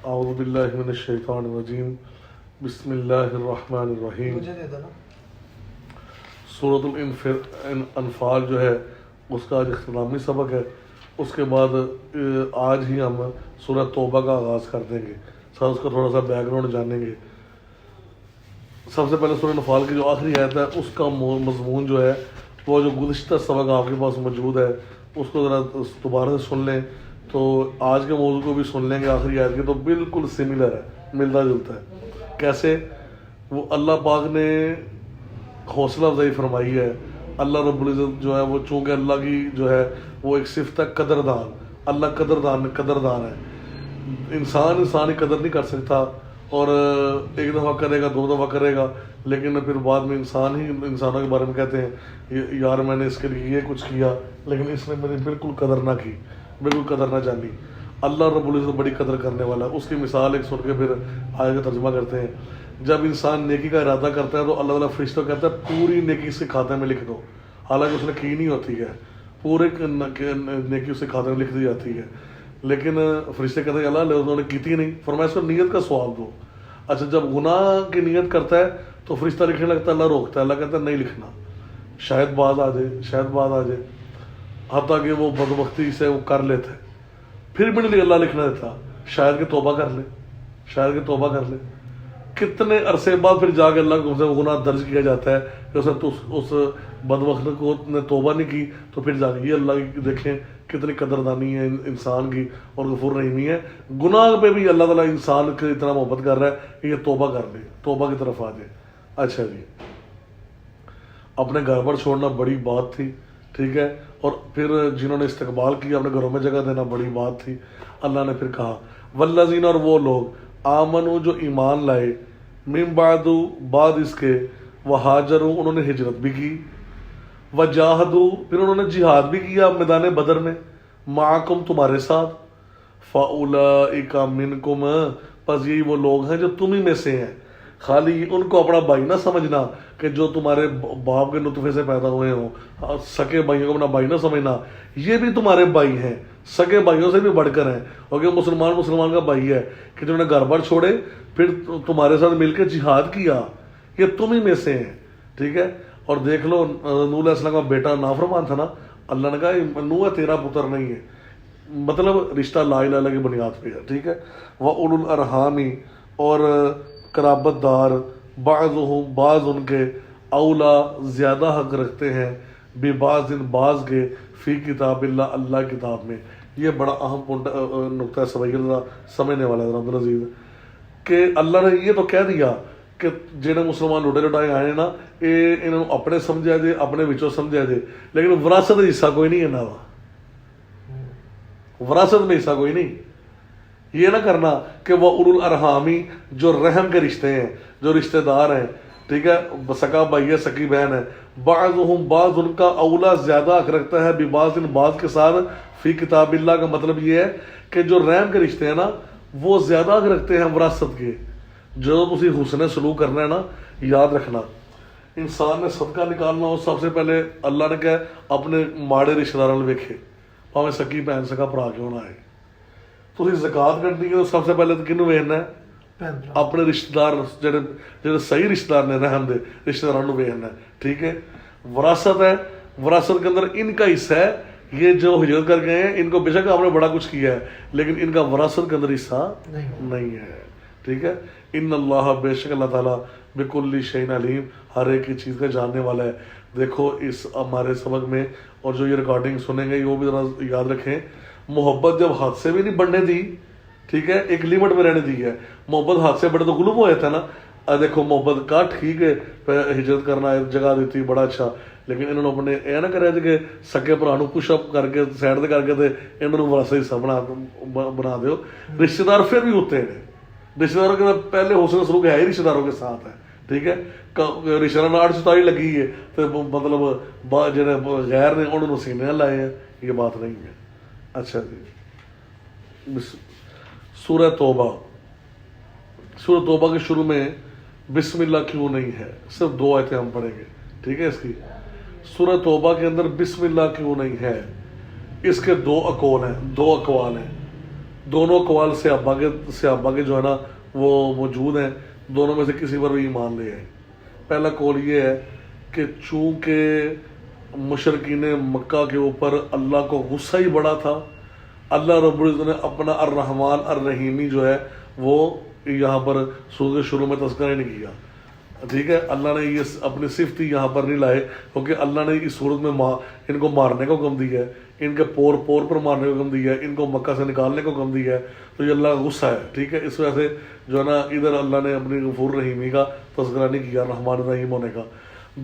اعوذ باللہ من الشیطان الرجیم بسم اللہ الرحمن الرحیم۔ سورۃ الانفال جو ہے اس کا آج اختتامی سبق ہے، اس کے بعد آج ہی ہم سورہ توبہ کا آغاز کر دیں گے، ساتھ اس کا تھوڑا سا بیک گراؤنڈ جانیں گے۔ سب سے پہلے سورہ انفال کی جو آخری آیت ہے اس کا مضمون جو ہے وہ جو گزشتہ سبق آپ کے پاس موجود ہے اس کو ذرا دوبارہ سے سن لیں تو آج کے موضوع کو بھی سن لیں گے۔ آخری آیت کی تو بالکل سملر ہے، ملتا جلتا ہے۔ کیسے؟ وہ اللہ پاک نے حوصلہ افزائی فرمائی ہے۔ اللہ رب العزت جو ہے وہ چونکہ اللہ کی جو ہے وہ ایک صفت ہے قدردان، اللہ قدردان ہے۔ انسان کی قدر نہیں کر سکتا، اور ایک دفعہ کرے گا، دو دفعہ کرے گا، لیکن پھر بعد میں انسان ہی انسانوں کے بارے میں کہتے ہیں یار میں نے اس کے لیے یہ کچھ کیا لیکن اس نے میری بالکل قدر نہ کی، بالکل قدر نہ جانی۔ اللہ رب العزت بڑی قدر کرنے والا ہے۔ اس کی مثال ایک سن کے پھر آگے کا ترجمہ کرتے ہیں۔ جب انسان نیکی کا ارادہ کرتا ہے تو اللہ تعالیٰ فرشتوں کہتا ہے پوری نیکی اس کے کھاتے میں لکھ دو، حالانکہ اس نے کی نہیں ہوتی ہے، پورے نیکی اس کے کھاتے میں لکھ دی جاتی ہے، لیکن فرشتے کہتے ہیں اللہ انہوں نے کی تھی نہیں، فرمایا اس کو نیت کا سوال دو۔ اچھا جب گناہ کی نیت کرتا ہے تو فرشتہ لکھنے لگتا ہے، اللہ روکتا ہے، اللہ کہتا ہے نہیں لکھنا، شاید بعد آ جائے، حتیٰ کہ وہ بدبختی سے وہ کر لیتا ہے، پھر بھی نہیں اللہ لکھنا دیتا، شاید کہ توبہ کر لے، کتنے عرصے بعد پھر جا کے اللہ کو گناہ درج کیا جاتا ہے کہ اس بدبخت کو نے توبہ نہیں کی، تو پھر جا کے یہ اللہ کی دیکھیں کتنی قدردانی ہے انسان کی اور غفور رحیمی ہے۔ گناہ پہ بھی اللہ تعالیٰ انسان کے اتنا محبت کر رہا ہے کہ یہ توبہ کر لے، توبہ کی طرف آ جائے۔ اچھا جی، اپنے گھر پر چھوڑنا بڑی بات تھی، ٹھیک ہے، اور پھر جنہوں نے استقبال کیا اپنے گھروں میں جگہ دینا بڑی بات تھی۔ اللہ نے پھر کہا والذین، اور وہ لوگ آمنو جو ایمان لائے، من بعد اس کے، وہاجروا انہوں نے ہجرت بھی کی، وجاہدوا پھر انہوں نے جہاد بھی کیا میدان بدر میں، معکم تمہارے ساتھ، فاولئک منکم پس یہی وہ لوگ ہیں جو تمہیں میں سے ہیں۔ خالی ان کو اپنا بھائی نہ سمجھنا کہ جو تمہارے باپ کے نطفے سے پیدا ہوئے ہوں، سکے بھائیوں کو اپنا بھائی نہ سمجھنا، یہ بھی تمہارے بھائی ہیں، سکے بھائیوں سے بھی بڑھ کر ہیں، کیونکہ مسلمان کا بھائی ہے کہ جنہوں نے گھر بار چھوڑے پھر تمہارے ساتھ مل کے جہاد کیا، یہ تم ہی میں سے ہیں، ٹھیک ہے۔ اور دیکھ لو نوح علیہ السلام کا بیٹا نافرمان تھا نا، اللہ نے کہا نوح تیرا پتر نہیں ہے، مطلب رشتہ لا الہ الا اللہ کی بنیاد پہ ہے، ٹھیک ہے۔ وَأُولُو الْأَرْحَامِ اور قرابت دار، بعضهم بعض ان کے، اولا زیادہ حق رکھتے ہیں، ببعض بعض کے، فی کتاب اللہ اللہ کتاب میں۔ یہ بڑا اہم نقطہ ہے، سمجھنے والا ہے عبدالعزیز، کہ اللہ نے یہ تو کہہ دیا کہ جنہیں مسلمان لٹائے آئے نا یہ انہوں اپنے سمجھا جائے، اپنے وچوں سمجھا جائے، لیکن وراثت حصہ کوئی نہیں ہے، وراثت میں حصہ کوئی نہیں۔ یہ نہ کرنا کہ وہ اولو الارحامی جو رحم کے رشتے ہیں، جو رشتہ دار ہیں، ٹھیک ہے، سکا بھائی ہے، سکی بہن ہے، بعضهم بعض ان کا اولا زیادہ حق رکھتا ہے، ببعض بعض کے ساتھ، فی کتاب اللہ کا مطلب یہ ہے کہ جو رحم کے رشتے ہیں نا وہ زیادہ حق رکھتے ہیں وراثت کے۔ جو تسی حسن سلوک کرنا ہے نا، یاد رکھنا انسان نے صدقہ نکالنا ہو سب سے پہلے اللہ نے کہا اپنے ماڑے رشتہ داروں ویکھے، پاویں سکی بہن سکا بھرا کیوں نہ آئے۔ تسی زکوٰۃ کرنی ہے تو سب سے پہلے تو کنوں ویکھنا ہے؟ اپنے رشتہ دار جڑے صحیح رشتہ دار نے، رحم دے رشتہ داروں کو ویکھنا ہے، ٹھیک ہے۔ وراثت ہے، وراثت کے اندر ان کا حصہ ہے، یہ جو ہجرت کر گئے ہیں ان کو بے شک آپ نے بڑا کچھ کیا ہے لیکن ان کا وراثت کے اندر حصہ نہیں ہے، ٹھیک ہے۔ ان اللہ بے شک اللہ تعالیٰ بکل شیء علیم ہر ایک کی چیز کا جاننے والا ہے۔ دیکھو اس ہمارے سبق میں اور جو یہ ریکارڈنگ سنیں گے وہ بھی ذرا یاد رکھیں، محبت جب ہاتھ سے بھی نہیں بڑھنے دی، ٹھیک ہے، ایک لیمٹ میں رہنے دی ہے۔ محبت ہاتھ سے بڑھے تو غلوب ہو جاتا ہے نا۔ دیکھو محبت کا ٹھیک ہے ہجرت کرنا ہے، جگہ دیتی بڑا اچھا، لیکن انہوں نے اپنے یہ نہ کرے کہ سکے پرانو پش اپ کر کے سائڈ سے کر کے انہوں نے وراثت حصہ بنا دیو۔ رشتے دار پھر بھی ہوتے ہیں، رشتے داروں کے پہلے حسن سلوک ہے ہی رشتے داروں کے ساتھ ہے، ٹھیک ہے۔ رشتے دار اڑ چتائی لگی ہے تو مطلب جڑے غیر نے انہوں نے سینے لائے ہیں، یہ بات نہیں ہے۔ اچھا جی، سورہ توبہ کے شروع میں بسم اللہ کیوں نہیں ہے؟ صرف 2 آیتیں ہم پڑھیں گے، ٹھیک ہے۔ اس کی سورہ توبہ کے اندر بسم اللہ کیوں نہیں ہے؟ اس کے 2 اقوال ہیں، دونوں اقوال صحابہ کے جو ہے نا وہ موجود ہیں، دونوں میں سے کسی پر بھی ایمان لے آئے۔ پہلا قول یہ ہے کہ چونکہ مشرکین مکہ کے اوپر اللہ کو غصہ ہی بڑا تھا، اللہ رب العزت نے اپنا الرحمن الرحیمی جو ہے وہ یہاں پر سورۃ شروع میں تذکرہ نہیں کیا، ٹھیک ہے۔ اللہ نے یہ اپنی صفت ہی یہاں پر نہیں لائے، کیونکہ اللہ نے اس صورت میں ان کو مارنے کو حکم دیا ہے، ان کے پور پر مارنے کو حکم دیا ہے، ان کو مکہ سے نکالنے کو حکم دیا ہے، تو یہ اللہ کا غصہ ہے، ٹھیک ہے۔ اس وجہ سے جو ہے نا ادھر اللہ نے اپنی غفور رحیمی کا تذکرہ نہیں کیا، رحمان الرحیم ہونے کا۔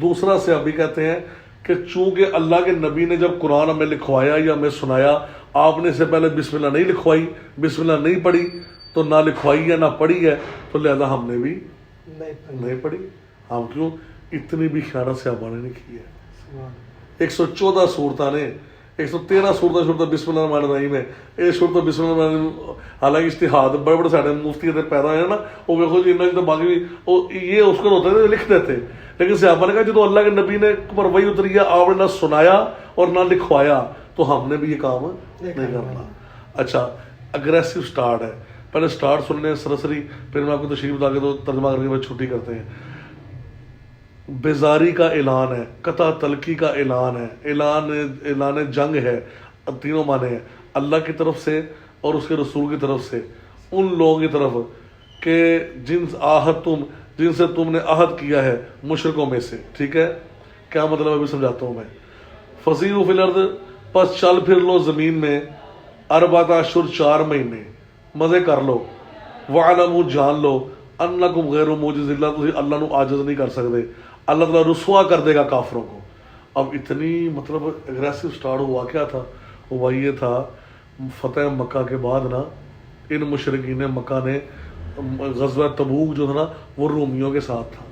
دوسرا صحابی کہتے ہیں کہ چونکہ اللہ کے نبی نے جب قرآن ہمیں لکھوایا یا ہمیں سنایا، آپ نے اس سے پہلے بسم اللہ نہیں لکھوائی، بسم اللہ نہیں پڑھی، تو نہ لکھوائی ہے نہ پڑھی ہے، تو لہذا ہم نے بھی نہیں پڑھی۔ ہم کیوں؟ اتنی بھی خیانت صحابہ نے نہیں کی ہے۔ 114 صورتیں نے 113 صورتیں بسم اللہ الرحمن الرحیم ہے، یہ صورت بسم اللہ الرحمن الرحیم، حالانکہ اجتہاد بڑے بڑے ساڑھے مفتی پیدا ہوئے ہیں نا، وہ دیکھو جی انہوں نے باقی بھی یہ اس کو ہوتے تھے لکھ دیتے، لیکن صحابہ نے کہا جب اللہ کے نبی نے پر وہی اتری ہے، آپ نے نہ سنایا اور نہ لکھوایا، تو ہم نے بھی یہ کام نہیں کرنا۔ اچھا، اگریسو سٹارٹ ہے، پہلے سٹارٹ سن لیں سرسری، پھر میں آپ کو تشریح بتا کے تو ترجمہ کر کے بعد چھٹی کرتے ہیں۔ بیزاری کا اعلان ہے، قطع تلقی کا اعلان ہے، اعلان جنگ ہے، تینوں معنی ہیں، اللہ کی طرف سے اور اس کے رسول کی طرف سے ان لوگوں کی طرف کہ جن سے تم نے عہد کیا ہے مشرکوں میں سے، ٹھیک ہے۔ کیا مطلب ابھی سمجھاتا ہوں میں۔ فسیحوا فی الارض، پس چل پھر لو زمین میں، اربعۃ اشہر 4 مہینے، مزے کر لو، وَاعْلَمُوا جان لو، انکم غیر معجز اللہ، تسی اللہ نو عاجز نہیں کر سکتے، اللہ تعالیٰ رسوا کر دے گا کافروں کو۔ اب اتنی مطلب اگریسو سٹارٹ ہوا کیا تھا؟ ہوا یہ تھا فتح مکہ کے بعد نا ان مشرکین مکہ نے غزوہ تبوک جو تھا نا وہ رومیوں کے ساتھ تھا۔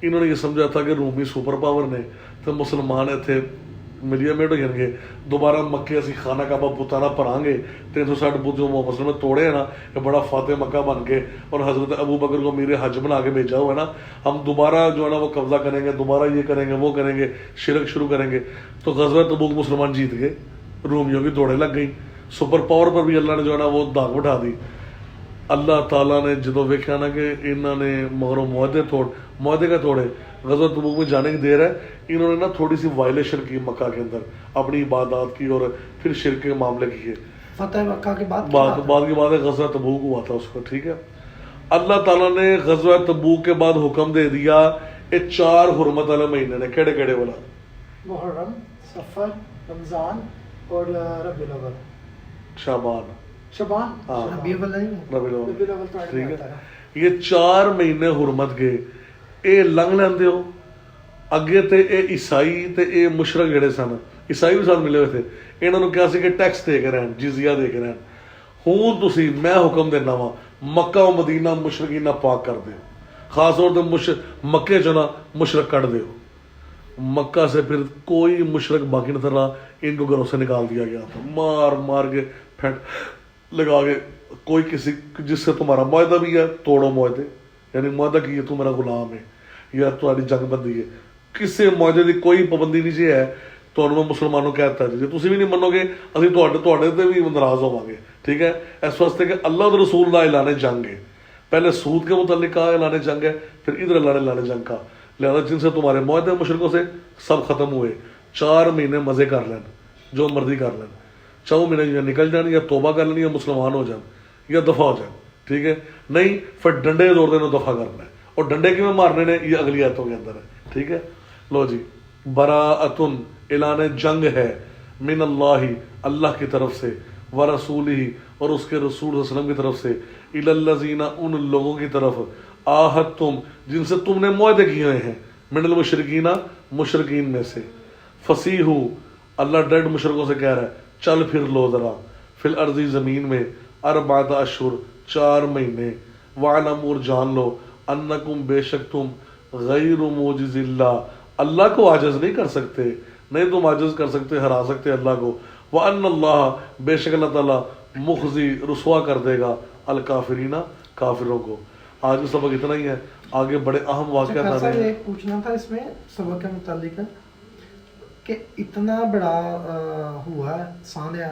انہوں نے یہ سمجھا تھا کہ رومی سپر پاور نے تو مسلمان تھے ملیا میٹ ہو جائیں گے، دوبارہ مکے اسی خانہ کعبہ بتانا پڑھائیں گے، 360 بت جو مسلم نے توڑے ہیں نا، یہ بڑا فاتح مکہ بن کے، اور حضرت ابو بکر کو میرے حج بنا کے بھیجا ہوا ہے نا، ہم دوبارہ جو ہے نا وہ قبضہ کریں گے، دوبارہ یہ کریں گے وہ کریں گے، شرک شروع کریں گے۔ تو غزوہ تبوک مسلمان جیت گئے، رومیوں کی دوڑیں لگ گئی، سپر پاور پر بھی اللہ نے جو ہے نا وہ داغ بٹھا دی۔ اللہ تعالیٰ نے جدو ویکھیا نا کہ انہوں نے مگر معاہدے کا توڑے، غزوہ تبوک میں جانے کی دیر ہے، انہوں نے نا تھوڑی سی وائلیشن کی مکہ کے اندر، اپنی عبادات کی اور پھر شرک کے معاملے کیے۔ فتح مکہ کے بعد کی بات ہے، غزوہ تبوک ہوا تھا اس کا، ٹھیک ہے۔ اللہ تعالیٰ نے غزوہ تبوک کے بعد حکم دے دیا یہ 4 حرمت والے مہینے نے، کیڑے کیڑے والا؟ محرم، صفر، رمضان اور ربیع الاول، شعبان، ربیع الاول نہیں، ٹھیک ہے۔ یہ 4 مہینے حرمت گئے، اے لنگ لیندے ہو اگے تے اے عیسائی تے اے مشرک جڑے سن، عیسائی بھی ساتھ ملے ہوئے تھے، انہوں نے کیا سی کہ ٹیکس دے کے رہن، جزیہ دے کے رہن۔ ہوں تسی میں حکم دینا وا مکہ و مدینہ مشرکین پاک کر دیو، خاص طور تے مکے چنا مشرک کٹ دیو۔ مکہ سے پھر کوئی مشرک باقی نہ تھا، ان کو گھروں سے نکال دیا گیا تھا، مار مار کے پھینٹ لگا کے، کوئی کسی جس سے تمہارا معاہدہ بھی ہے توڑو معاہدے، یعنی معاہدہ کی ہے تو میرا غلام ہے یا تمہاری جنگ بندی ہے، کس سے معاہدے کی کوئی پابندی نہیں ہے، تو میں مسلمانوں کہتا ہے جی تسی بھی نہیں منو گے اسی تواڈے تے بھی ناراض ہوواں گے، ٹھیک ہے۔ اس واسطے کہ اللہ اور رسول دا اعلان جنگ ہے، پہلے سود کے متعلق کہا اعلان جنگ ہے، پھر ادھر اللہ نے اعلان جنگ کا، لہذا جن سے تمہارے معاہدے مشرکوں سے سب ختم ہوئے، 4 مہینے مزے کر لین، جو مرضی کر لین، 4 مہینے یا نکل جان یا توبہ کر لیں یا مسلمان ہو جان یا دفع ہو جان، ٹھیک ہے۔ نہیں پھر ڈنڈے کے زور دے دفع کرنا ہے، اور ڈنڈے کی میں مارنے نے یہ اگلی آیتوں کے اندر ہے، ٹھیک ہے۔ لو جی، براءۃ اعلان جنگ ہے، من اللہ اللہ کی طرف سے، ورسولہ اور اس کے رسول صلی اللہ علیہ وسلم کی طرف سے، الی الذین ان لوگوں کی طرف، عاہدتم جن سے تم نے معاہدے کیے ہوئے ہیں، من المشرکین مشرکین میں سے، فسیحوا اللہ ڈیڈ مشرکوں سے کہہ رہا ہے چل پھر لو ذرا، فی الارض زمین میں، 4 اشہر 4 مہینے، وَاعْلَمُوا اور جان لو، انکم بے شک تم، غیر معجز اللہ کو عاجز نہیں کر سکتے، نہیں تم عاجز کر سکتے ہرا سکتے اللہ کو، وَأَنَّ اللَّهَ بے شک اللہ تعالیٰ مخزی رسوا کر دے گا الکافرین کافروں کو۔ آج کا سبق اتنا ہی ہے، آگے بڑے اہم واقعات آنے ہیں۔ ایک پوچھنا تھا اس میں سبق کے متعلق کہ اتنا بڑا ہوا ہے سانحہ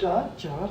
4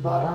12